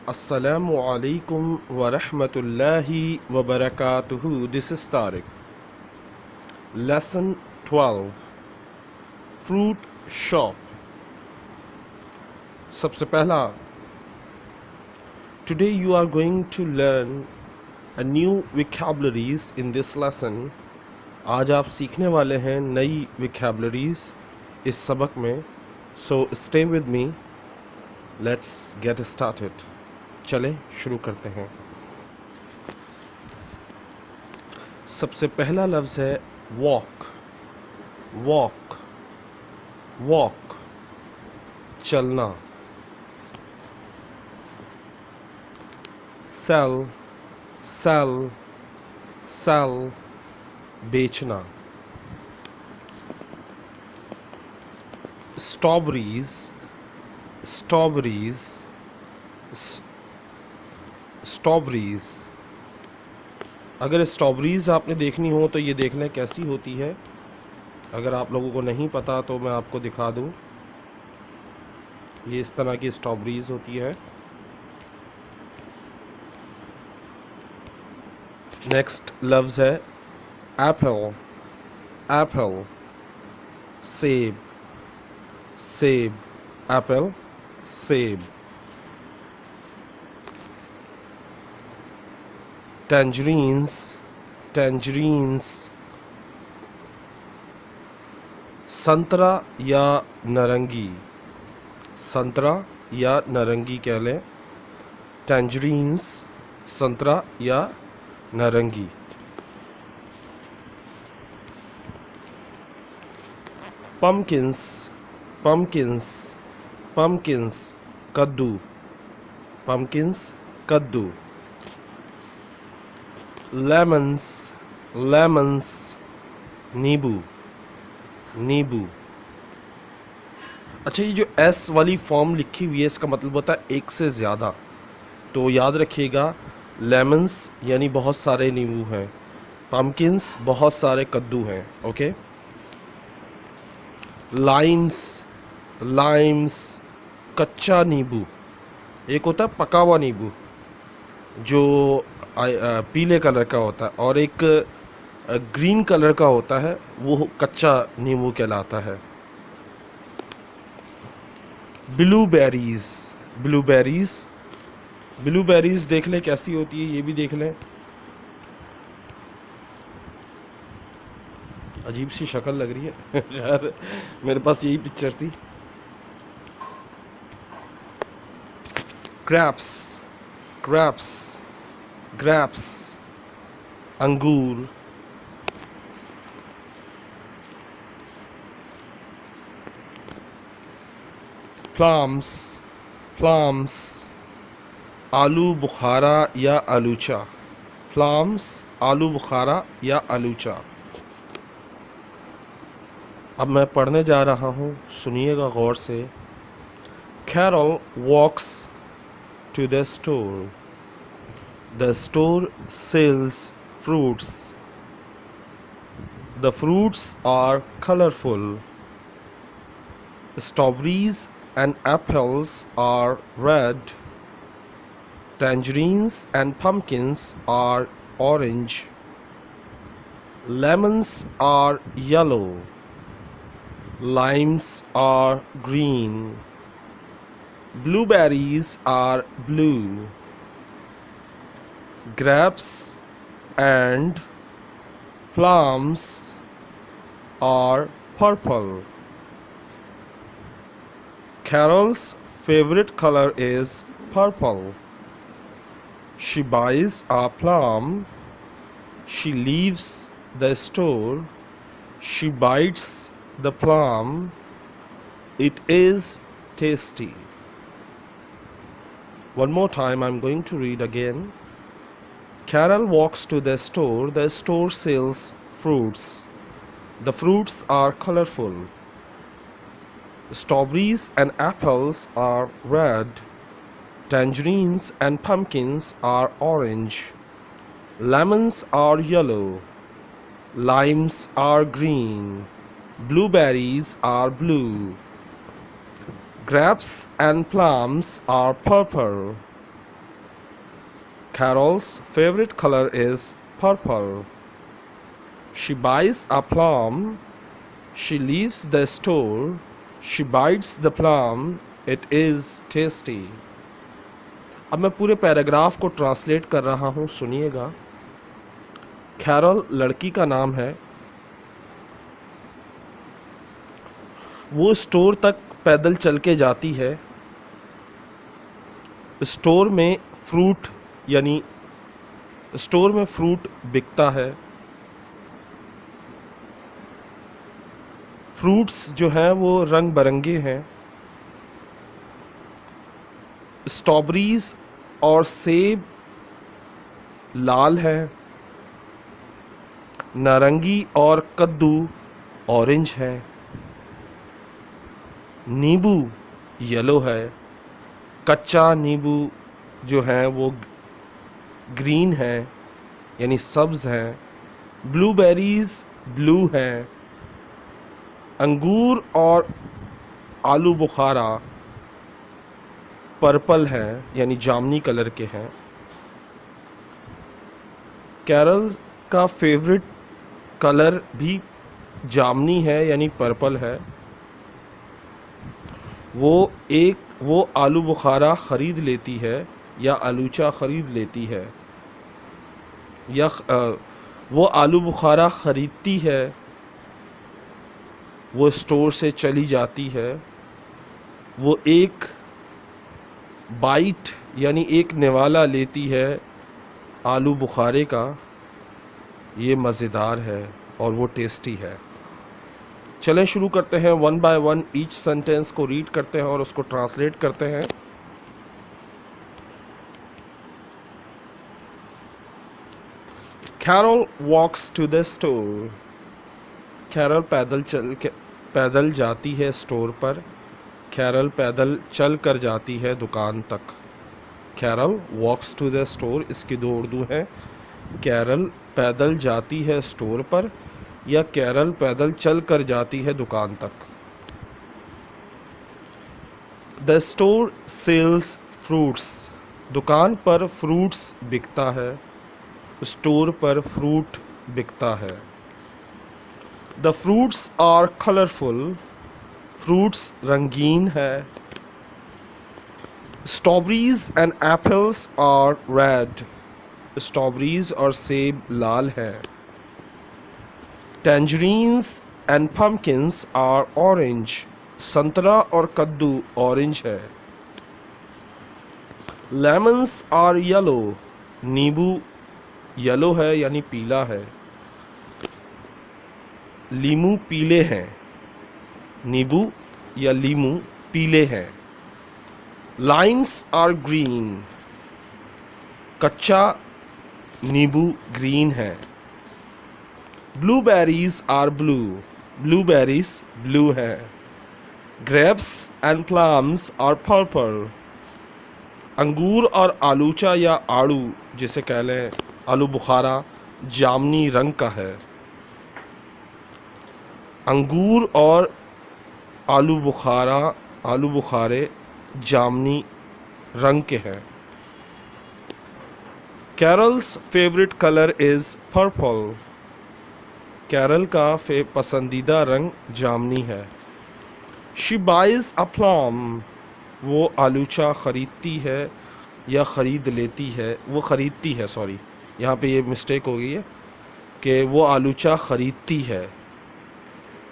Assalamu alaikum wa rahmatullahi wa barakatuhu. This is Tariq. Lesson 12. Fruit shop. सबसे पहला, today you are going to learn a new vocabularies in this lesson. आज आप सीखने वाले हैं नई vocabularies इस सबक में. So stay with me. Let's get started. चले शुरू करते हैं. सबसे पहला लफ्ज़ है walk. walk walk चलना. sell sell sell बेचना. strawberries strawberries strawberries. अगर स्ट्रॉबेरीज आपने देखनी हो तो ये देख लें कैसी होती है. अगर आप लोगों को नहीं पता तो मैं आपको दिखा दूं. ये इस तरह की स्ट्रॉबेरीज होती है. नेक्स्ट लफ्ज़ है एप्पल. एप्पल सेब. सेब एप्पल सेब. tangerines tangerines संतरा या नारंगी. संतरा या नारंगी कह लें. tangerines संतरा या नारंगी. pumpkins pumpkins pumpkins कद्दू. pumpkins कद्दू. lemons lemons नींबू. नींबू. अच्छा, ये जो एस वाली फॉर्म लिखी हुई है इसका मतलब होता है एक से ज़्यादा. तो याद रखिएगा, लेमन्स यानी बहुत सारे नींबू हैं. पम्पकिन्स बहुत सारे कद्दू हैं. ओके. लाइम्स लाइम्स कच्चा नींबू. एक होता है पका हुआ नींबू जो पीले कलर का होता है, और एक ग्रीन कलर का होता है, वो कच्चा नींबू कहलाता है. ब्लूबेरीज ब्लूबेरीज ब्लूबेरीज देख लें कैसी होती है. ये भी देख लें. अजीब सी शक्ल लग रही है यार, मेरे पास यही पिक्चर थी. ग्रेप्स ग्रेप्स ग्रेप्स अंगूर. प्लम्स प्लम्स आलू बुखारा या आलूचा. प्लम्स आलू बुखारा या आलूचा. अब मैं पढ़ने जा रहा हूँ, सुनिएगा गौर से. Carol walks to the store. The store sells fruits. The fruits are colorful. Strawberries and apples are red. Tangerines and pumpkins are orange. Lemons are yellow. Limes are green. Blueberries are blue. Grapes and plums are purple. Carol's favorite color is purple. She buys a plum. She leaves the store. She bites the plum. It is tasty. One more time, I'm going to read again. Carol walks to the store. The store sells fruits. The fruits are colorful. Strawberries and apples are red. Tangerines and pumpkins are orange. Lemons are yellow. Limes are green. Blueberries are blue. Grapes and plums are purple. Carol's favorite color is purple. She buys a plum. She leaves the store. She bites the plum. It is tasty. अब मैं पूरे paragraph को translate कर रहा हूँ, सुनिएगा। Carol लड़की का नाम है। वो स्टोर तक पैदल चल के जाती है। स्टोर में फ्रूट बिकता है। फ्रूट्स जो हैं वो रंग बिरंगे हैं। स्ट्रॉबेरीज और सेब लाल है। नारंगी और कद्दू ऑरेंज है। नींबू येलो है। कच्चा नींबू जो है वो ग्रीन है, यानी सब्ज़ है। ब्लूबेरीज ब्लू है। अंगूर और आलू बुखारा पर्पल है, यानी जामनी कलर के हैं। कैरल का फेवरेट कलर भी जामनी है, यानी पर्पल है। वो आलू बुखारा ख़रीद लेती है या आलूचा ख़रीद लेती है, या वो आलू बुखारा ख़रीदती है। वो स्टोर से चली जाती है। वो एक बाइट यानी एक निवाला लेती है आलू बुखारे का। ये मज़ेदार है और वो टेस्टी है। चलें शुरू करते हैं। One by one each sentence को रीड करते हैं और उसको ट्रांसलेट करते हैं। Carol walks to the store. Carol पैदल जाती है स्टोर पर। कैरल पैदल चल कर जाती है दुकान तक। Carol walks to the store, इसकी दो उर्दू हैं। कैरल पैदल जाती है स्टोर पर या कैरल पैदल चल कर जाती है दुकान तक। The store sells fruits. दुकान पर फ्रूट्स बिकता है। स्टोर पर फ्रूट बिकता है। The fruits are colourful. Fruits रंगीन है। Strawberries and apples are red. Strawberries और सेब लाल है। Tangerines and pumpkins are orange. संतरा और कद्दू ऑरेंज है। Lemons are yellow. नींबू येलो है, यानी पीला है। लीमू पीले हैं। नींबू या लीमू पीले हैं। Limes are green. कच्चा नींबू ग्रीन है। Blueberries are blue. Blueberries blue है। Grapes and plums are purple. अंगूर और आलूचा या आड़ू जिसे कह लें आलू बुखारा जामनी रंग का है। अंगूर और आलू बुखारे जामनी रंग के हैं। Carol's favourite colour is purple. Carol का पसंदीदा रंग जामनी है। She buys a plum. वो आलूचा ख़रीदती है या ख़रीद लेती है। वो ख़रीदती है, सॉरी, यहाँ पे ये मिस्टेक हो गई है कि वो आलूचा ख़रीदती है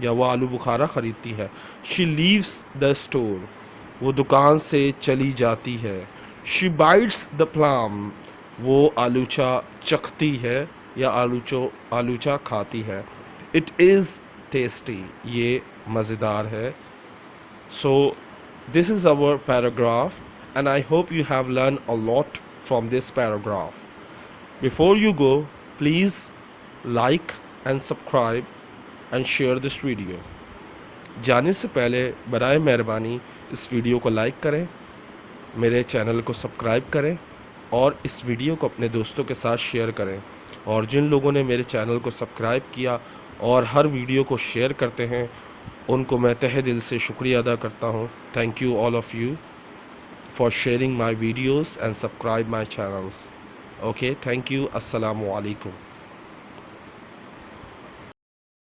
या वो आलू बुखारा ख़रीदती है। She leaves the store. वो दुकान से चली जाती है। She bites the plum. वो आलूचा चखती है या आलूचा खाती है। It is tasty. ये मज़ेदार है। So this is our paragraph and I hope you have learned a lot from this paragraph. Before you go, please like and subscribe and share this video. जाने से पहले बराए मेहरबानी इस वीडियो को लाइक करें, मेरे चैनल को सब्सक्राइब करें और इस वीडियो को अपने दोस्तों के साथ शेयर करें। और जिन लोगों ने मेरे चैनल को सब्सक्राइब किया और हर वीडियो को शेयर करते हैं, उनको मैं तहे दिल से शुक्रिया अदा करता हूँ। Thank you all of you for sharing my videos and subscribe my channels. Okay, thank you, अस्सलामु अलैकुम।